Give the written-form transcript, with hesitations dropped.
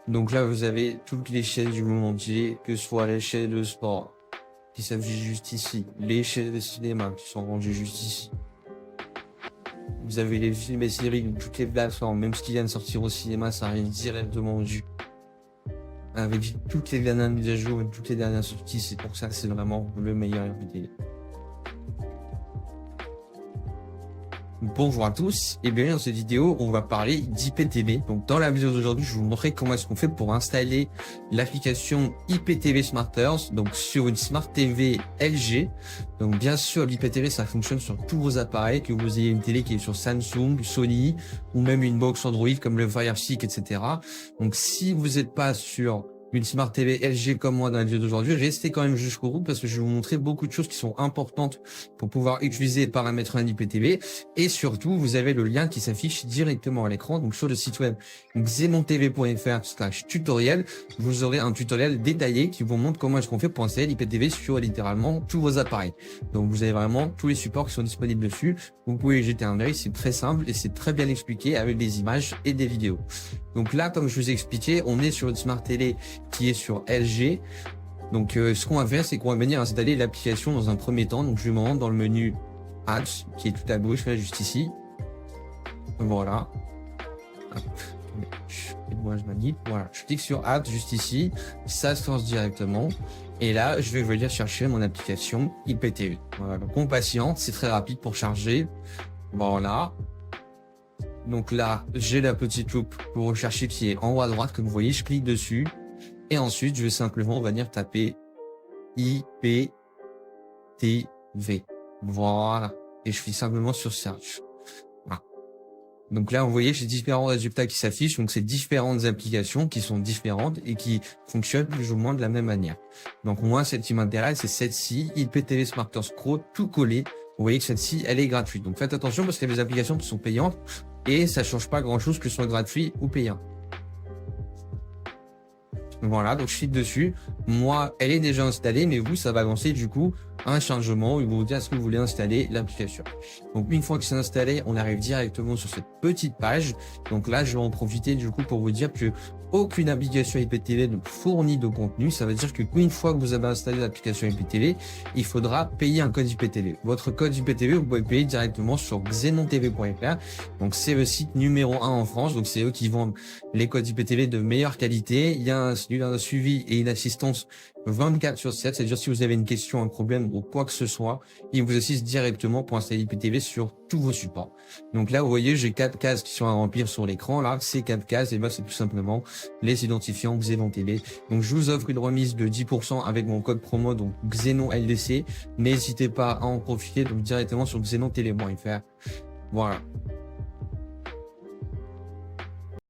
Donc là, vous avez toutes les chaînes du monde entier, que ce soit les chaînes de sport qui s'affichent juste ici, les chaînes de cinéma qui sont rendues juste ici. Vous avez les films et séries de toutes les plateformes, même ce qui vient de sortir au cinéma, ça arrive directement dessus. Avec toutes les dernières mises à jour et toutes les dernières sorties, c'est pour ça que c'est vraiment le meilleur RPTV. Bonjour à tous, et bien dans cette vidéo on va parler d'IPTV. Donc dans la vidéo d'aujourd'hui je vais vous montrer comment est-ce qu'on fait pour installer l'application IPTV Smarters donc sur une Smart TV LG. Donc bien sûr l'IPTV ça fonctionne sur tous vos appareils, que vous ayez une télé qui est sur Samsung, Sony ou même une box Android comme le Fire Stick, etc. Donc si vous n'êtes pas sur une Smart TV LG comme moi dans la vidéo d'aujourd'hui, restez quand même jusqu'au bout parce que je vais vous montrer beaucoup de choses qui sont importantes pour pouvoir utiliser et paramétrer un IPTV. Et surtout, vous avez le lien qui s'affiche directement à l'écran. Donc sur le site web xenontv.fr/tutoriel, vous aurez un tutoriel détaillé qui vous montre comment est-ce qu'on fait pour installer l'IPTV sur littéralement tous vos appareils. Donc vous avez vraiment tous les supports qui sont disponibles dessus. Vous pouvez y jeter un œil, c'est très simple et c'est très bien expliqué avec des images et des vidéos. Donc là, comme je vous ai expliqué, on est sur une Smart Télé qui est sur LG. Donc ce qu'on va faire, c'est qu'on va venir installer l'application dans un premier temps. Donc je me rends dans le menu Apps qui est tout à gauche, là juste ici. Voilà. Moi je manip. Voilà. Je clique sur Apps juste ici. Ça se lance directement. Et là, je vais venir chercher mon application IPTV. Voilà. Donc on patiente, c'est très rapide pour charger. Voilà. Donc là, j'ai la petite loupe pour rechercher qui est en haut à droite, comme vous voyez, je clique dessus. Et ensuite, je vais simplement venir taper IPTV. Voilà. Et je clique simplement sur Search. Voilà. Donc là, vous voyez, j'ai différents résultats qui s'affichent. Donc, c'est différentes applications qui sont différentes et qui fonctionnent plus ou moins de la même manière. Donc, moi, celle qui m'intéresse, c'est celle-ci, IPTV Smarters Pro, tout collé. Vous voyez que celle-ci, elle est gratuite. Donc, faites attention parce qu'il y a des applications qui sont payantes et ça change pas grand-chose que ce soit gratuit ou payant. Voilà, donc je clique dessus. Moi, elle est déjà installée, mais vous, ça va lancer du coup un chargement. Il va vous dire est-ce que vous voulez installer l'application. Donc une fois que c'est installé, on arrive directement sur cette petite page. Donc là, je vais en profiter du coup pour vous dire que aucune application IPTV ne fournit de contenu. Ça veut dire que une fois que vous avez installé l'application IPTV, il faudra payer un code IPTV. Votre code IPTV, vous pouvez payer directement sur xenontv.fr. Donc c'est le site numéro 1 en France. Donc c'est eux qui vendent les codes IPTV de meilleure qualité. Il y a un suivi et une assistance 24/7. C'est-à-dire si vous avez une question, un problème ou quoi que ce soit, ils vous assistent directement pour installer IPTV sur tous vos supports. Donc là, vous voyez, j'ai 4 cases qui sont à remplir sur l'écran. Là, ces 4 cases, et ben c'est tout simplement les identifiants XenonTV. Donc je vous offre une remise de 10% avec mon code promo, donc XenonLDC. N'hésitez pas à en profiter donc directement sur xenontv.fr. Voilà.